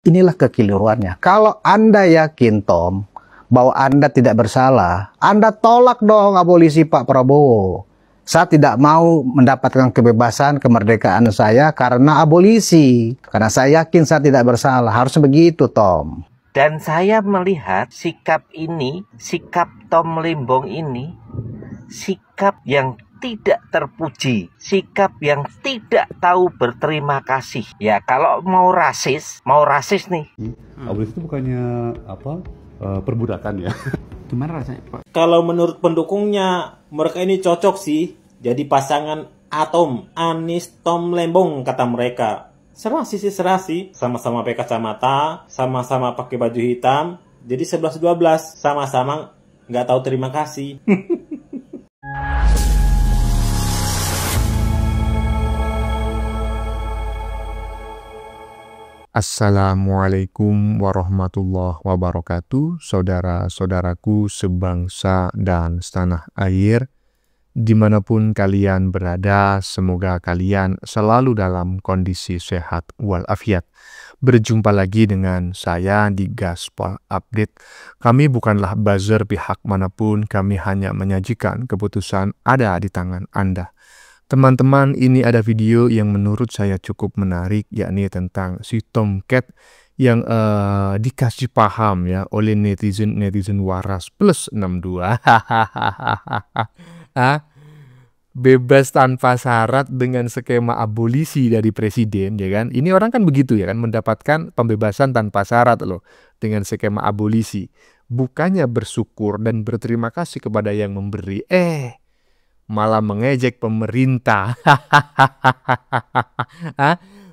Inilah kekeliruannya. Kalau Anda yakin, Tom, bahwa Anda tidak bersalah, Anda tolak dong abolisi Pak Prabowo. Saya tidak mau mendapatkan kebebasan, kemerdekaan saya karena abolisi. Karena saya yakin saya tidak bersalah. Harusnya begitu, Tom. Dan saya melihat sikap ini, sikap Tom Lembong ini, sikap yang tidak terpuji, sikap yang tidak tahu berterima kasih. Ya kalau mau rasis nih. Abolisi itu bukannya apa? Perbudakan ya? Gimana rasanya, Pak? Kalau menurut pendukungnya, mereka ini cocok sih jadi pasangan Atom, Anies, Tom Lembong kata mereka. Serasi sih serasi, sama-sama pakai kacamata, sama-sama pakai baju hitam, jadi 11-12, sama-sama nggak tahu terima kasih. Assalamualaikum warahmatullahi wabarakatuh, saudara-saudaraku sebangsa dan setanah air, dimanapun kalian berada, semoga kalian selalu dalam kondisi sehat walafiat. Berjumpa lagi dengan saya di Gaspol Update. Kami bukanlah buzzer pihak manapun, kami hanya menyajikan keputusan ada di tangan Anda. Teman-teman, ini ada video yang menurut saya cukup menarik, yakni tentang si Tomcat yang dikasih paham ya oleh netizen waras plus 62. Bebas tanpa syarat dengan skema abolisi dari presiden, ya kan? Ini orang kan begitu ya kan, mendapatkan pembebasan tanpa syarat loh dengan skema abolisi. Bukannya bersyukur dan berterima kasih kepada yang memberi, malah mengejek pemerintah.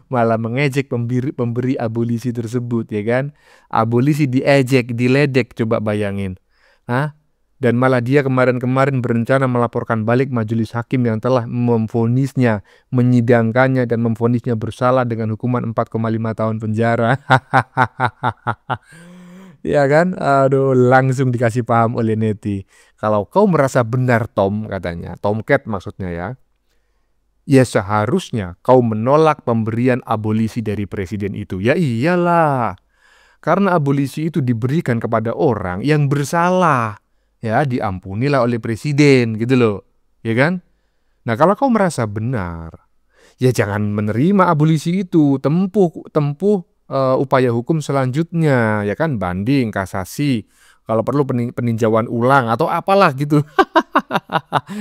Malah mengejek pemberi abolisi tersebut, ya kan? Abolisi diejek, diledek, coba bayangin. Dan malah dia kemarin-kemarin berencana melaporkan balik majelis hakim yang telah memvonisnya, menyidangkannya dan memvonisnya bersalah dengan hukuman 4,5 tahun penjara. Ya kan, aduh, langsung dikasih paham oleh neti. Kalau kau merasa benar, Tom, katanya, Tomcat maksudnya ya seharusnya kau menolak pemberian abolisi dari presiden itu. Ya iyalah, karena abolisi itu diberikan kepada orang yang bersalah, ya diampunilah oleh presiden gitu loh, ya kan. Nah kalau kau merasa benar, ya jangan menerima abolisi itu, tempuh upaya hukum selanjutnya, ya kan, banding, kasasi, kalau perlu peninjauan ulang atau apalah gitu.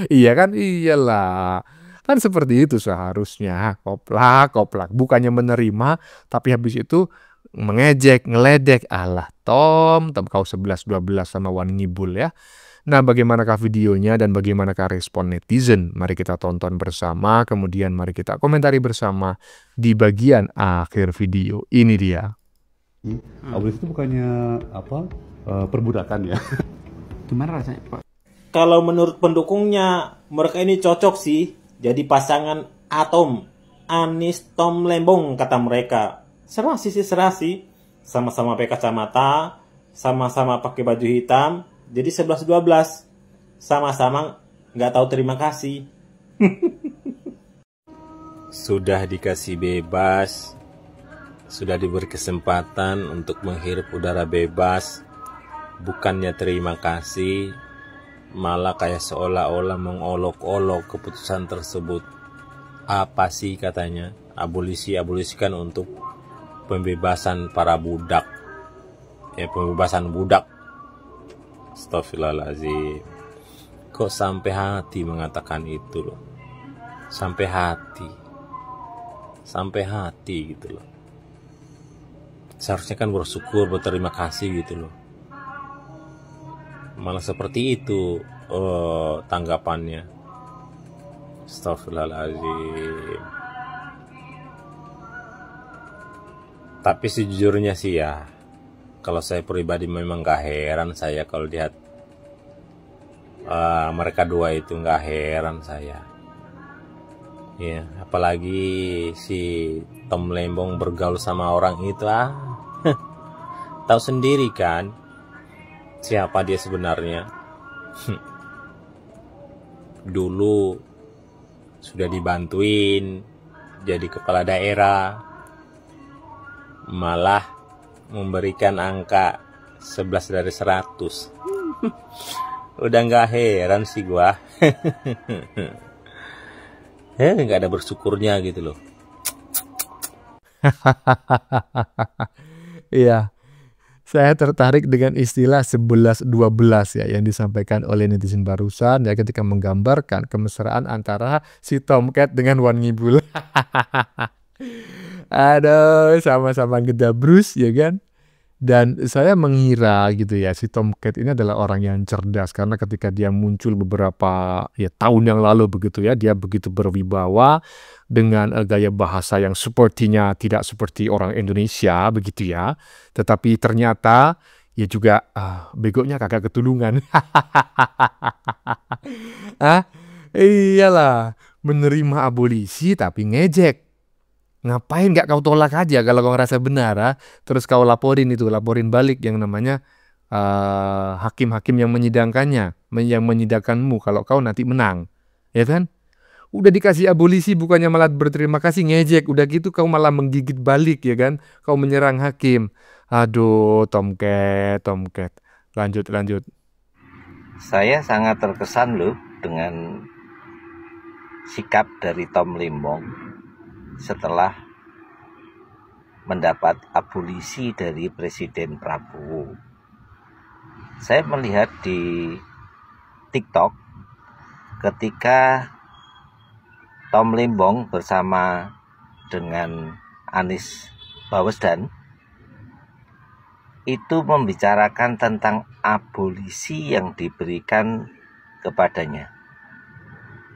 Iya kan, iyalah, kan seperti itu seharusnya. Koplak, bukannya menerima, tapi habis itu mengejek, ngeledek. Alah Tom kau 11-12 sama Wan Ngibul ya. Nah, bagaimanakah videonya dan bagaimanakah respon netizen? Mari kita tonton bersama, kemudian mari kita komentari bersama di bagian akhir video. Ini dia. Abolisi itu bukannya apa? Perbudakan ya? Gimana rasanya, Pak? Kalau menurut pendukungnya, mereka ini cocok sih jadi pasangan Atom, Anies, Tom Lembong kata mereka. Serasi sih serasi, sama-sama pakai kacamata, sama-sama pakai baju hitam, jadi 11-12, sama-sama nggak tahu terima kasih. Sudah dikasih bebas, sudah diberi kesempatan untuk menghirup udara bebas, bukannya terima kasih, malah kayak seolah-olah mengolok-olok keputusan tersebut. Apa sih katanya? Abolisikan untuk pembebasan para budak. Ya, pembebasan budak. Astagfirullahaladzim. Kok sampai hati mengatakan itu loh. Sampai hati gitu loh. Seharusnya kan bersyukur, berterima kasih gitu loh. Malah seperti itu tanggapannya. Astagfirullahaladzim. Tapi sejujurnya sih ya, kalau saya pribadi memang gak heran saya kalau lihat mereka dua itu, gak heran saya. Ya, apalagi si Tom Lembong bergaul sama orang itu, tahu sendiri kan siapa dia sebenarnya. Dulu sudah dibantuin jadi kepala daerah, malah memberikan angka 11 dari 100. Udah nggak heran sih gua. Nggak ada bersyukurnya gitu loh. Iya, saya tertarik dengan istilah 11-12 ya yang disampaikan oleh netizen barusan ya ketika menggambarkan kemesraan antara si Tomcat dengan Wan Ngibul. Aduh, sama-sama gedabrus ya kan. Dan saya mengira gitu ya, si Tomcat ini adalah orang yang cerdas karena ketika dia muncul beberapa ya tahun yang lalu begitu ya, dia begitu berwibawa dengan gaya bahasa yang sepertinya tidak seperti orang Indonesia begitu ya. Tetapi ternyata ya juga begonya kagak ketulungan. Iyalah, menerima abolisi tapi ngejek. Ngapain nggak kau tolak aja kalau kau ngerasa benar, terus kau laporin balik yang namanya hakim-hakim yang menyidangkannya, yang menyidangkanmu kalau kau nanti menang, ya kan? Udah dikasih abolisi bukannya malah berterima kasih ngejek, udah gitu kau malah menggigit balik ya kan? Kau menyerang hakim. Aduh, Tomcat. Lanjut. Saya sangat terkesan loh dengan sikap dari Tom Lembong setelah mendapat abolisi dari Presiden Prabowo. Saya melihat di TikTok ketika Tom Lembong bersama dengan Anies Baswedan itu membicarakan tentang abolisi yang diberikan kepadanya.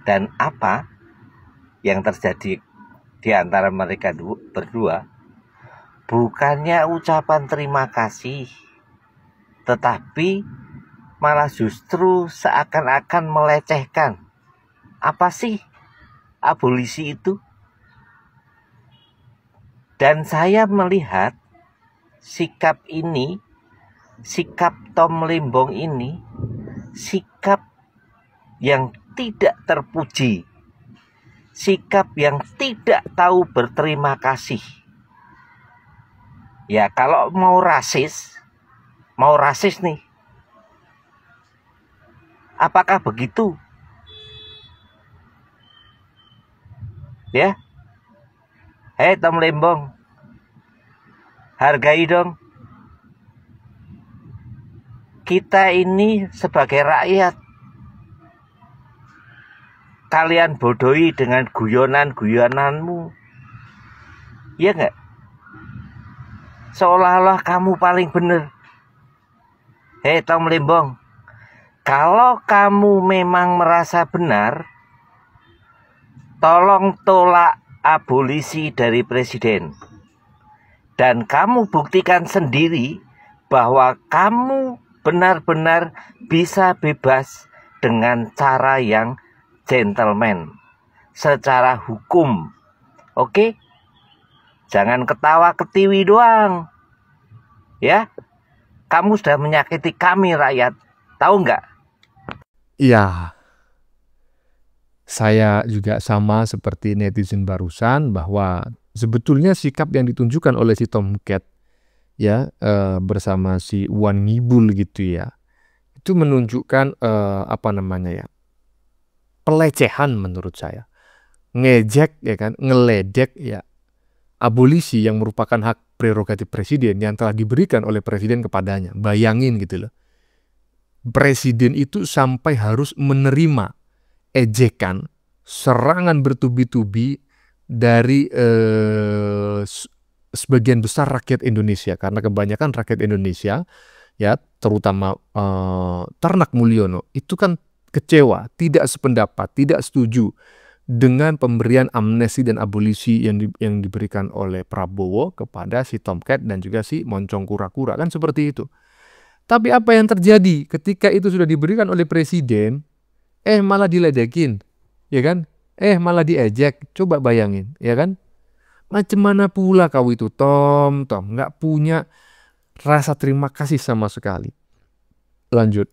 Dan apa yang terjadi di antara mereka berdua, bukannya ucapan terima kasih, tetapi malah justru seakan-akan melecehkan. Apa sih abolisi itu? Dan saya melihat sikap Tom Lembong ini, sikap yang tidak terpuji, sikap yang tidak tahu berterima kasih. Ya kalau mau rasis nih, apakah begitu? Ya, hei Tom Lembong, hargai dong. Kita ini sebagai rakyat, kalian bodohi dengan guyonan-guyonanmu. Iya nggak? Seolah-olah kamu paling benar. Hei Tom Lembong, kalau kamu memang merasa benar, tolong tolak abolisi dari presiden. Dan kamu buktikan sendiri bahwa kamu benar-benar bisa bebas dengan cara yang gentleman, secara hukum. Oke? Jangan ketawa ketiwi doang. Ya? Kamu sudah menyakiti kami rakyat. Tahu nggak? Iya. Saya juga sama seperti netizen barusan bahwa sebetulnya sikap yang ditunjukkan oleh si Tomcat ya bersama si Wan Ngibul gitu ya, itu menunjukkan pelecehan menurut saya, ngejek ya kan, ngeledek ya abolisi yang merupakan hak prerogatif presiden yang telah diberikan oleh presiden kepadanya. Bayangin gitu loh, presiden itu sampai harus menerima ejekan, serangan bertubi-tubi dari sebagian besar rakyat Indonesia, karena kebanyakan rakyat Indonesia ya terutama Ternak Mulyono itu kan kecewa, tidak sependapat, tidak setuju dengan pemberian amnesti dan abolisi yang diberikan oleh Prabowo kepada si Tomcat dan juga si Moncong Kura-Kura, kan seperti itu. Tapi apa yang terjadi ketika itu sudah diberikan oleh presiden, malah diledekin, ya kan? Malah diejek. Coba bayangin, ya kan? Macam mana pula kau itu, Tom, nggak punya rasa terima kasih sama sekali. Lanjut.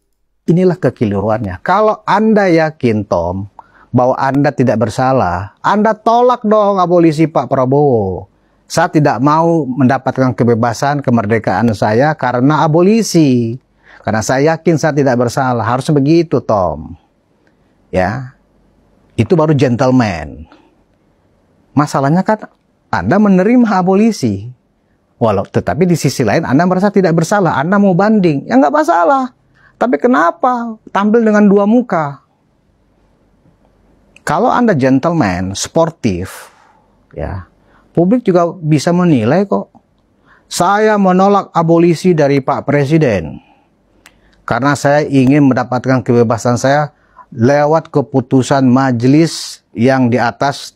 Inilah kekeliruannya. Kalau Anda yakin, Tom, bahwa Anda tidak bersalah, Anda tolak dong abolisi Pak Prabowo. Saya tidak mau mendapatkan kebebasan, kemerdekaan saya karena abolisi. Karena saya yakin saya tidak bersalah. Harusnya begitu, Tom. Ya, itu baru gentleman. Masalahnya kan Anda menerima abolisi. Tetapi di sisi lain Anda merasa tidak bersalah. Anda mau banding. Ya nggak masalah. Tapi kenapa tampil dengan dua muka? Kalau Anda gentleman, sportif, ya, publik juga bisa menilai kok. Saya menolak abolisi dari Pak Presiden karena saya ingin mendapatkan kebebasan saya lewat keputusan majelis yang di atas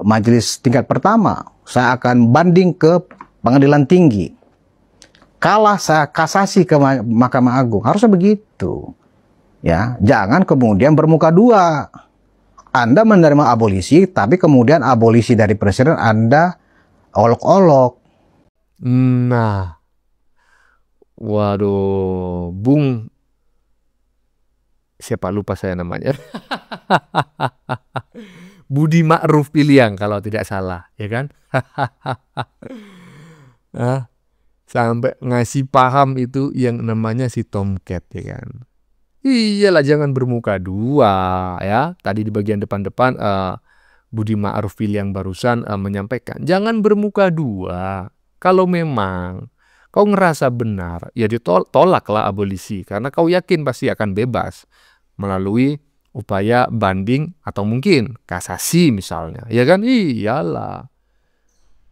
majelis tingkat pertama. Saya akan banding ke pengadilan tinggi. Kalah saya kasasi ke Mahkamah Agung. Harusnya begitu. Ya, jangan kemudian bermuka dua. Anda menerima abolisi, tapi kemudian abolisi dari presiden Anda olok-olok. Nah, waduh, Bung, siapa lupa saya namanya. Budi Ma'ruf Piliang kalau tidak salah, ya kan? Sampai ngasih paham itu yang namanya si Tomcat, ya kan? Iyalah, jangan bermuka dua, ya. Tadi di bagian depan-depan Budi Ma'ruf Piliang barusan menyampaikan, jangan bermuka dua. Kalau memang kau ngerasa benar, ya ditolaklah abolisi, karena kau yakin pasti akan bebas melalui upaya banding atau mungkin kasasi misalnya, ya kan? Iyalah.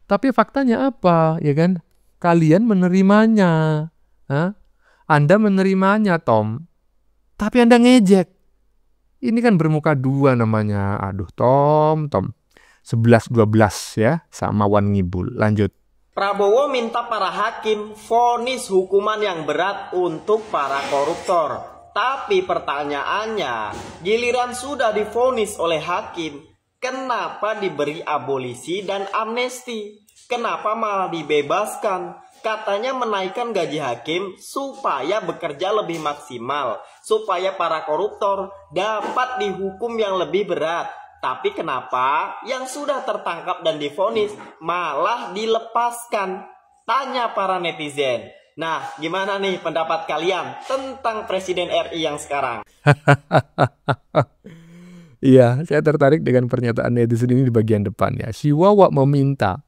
Tapi faktanya apa, ya kan? Kalian menerimanya, Anda menerimanya, Tom. Tapi Anda ngejek. Ini kan bermuka dua namanya. Aduh, Tom. 11-12 ya, sama Wan Ngibul. Lanjut. Prabowo minta para hakim vonis hukuman yang berat untuk para koruptor. Tapi pertanyaannya, giliran sudah divonis oleh hakim, kenapa diberi abolisi dan amnesti? Kenapa malah dibebaskan? Katanya menaikkan gaji hakim supaya bekerja lebih maksimal, supaya para koruptor dapat dihukum yang lebih berat. Tapi kenapa yang sudah tertangkap dan divonis malah dilepaskan? Tanya para netizen. Nah, gimana nih pendapat kalian tentang Presiden RI yang sekarang? Iya, saya tertarik dengan pernyataan netizen ini di bagian depan ya. Si Wawa meminta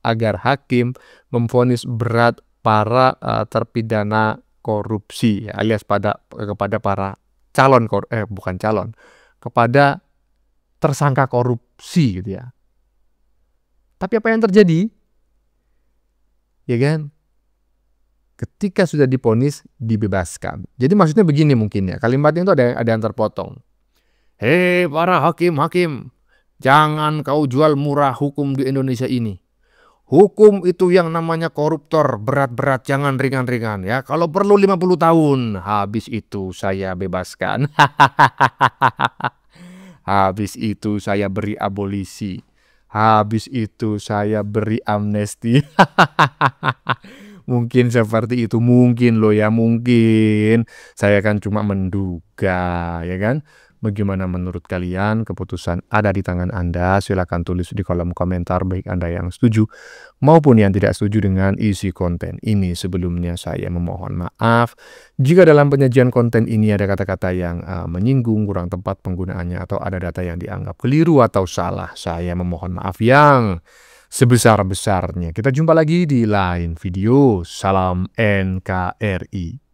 agar hakim memvonis berat para terpidana korupsi, ya, alias kepada para kepada tersangka korupsi gitu ya. Tapi apa yang terjadi? Ya kan? Ketika sudah divonis dibebaskan. Jadi maksudnya begini mungkin ya. Kalimatnya itu ada yang terpotong. Hei para hakim, jangan kau jual murah hukum di Indonesia ini. Hukum itu yang namanya koruptor, berat-berat, jangan ringan-ringan ya. Kalau perlu 50 tahun, habis itu saya bebaskan. Habis itu saya beri abolisi. Habis itu saya beri amnesti. Mungkin seperti itu, mungkin loh ya, mungkin. Saya kan cuma menduga, ya kan? Bagaimana menurut kalian? Keputusan ada di tangan Anda. Silakan tulis di kolom komentar baik Anda yang setuju maupun yang tidak setuju dengan isi konten ini. Sebelumnya saya memohon maaf jika dalam penyajian konten ini ada kata-kata yang menyinggung, kurang tepat penggunaannya, atau ada data yang dianggap keliru atau salah. Saya memohon maaf yang sebesar-besarnya. Kita jumpa lagi di lain video. Salam NKRI.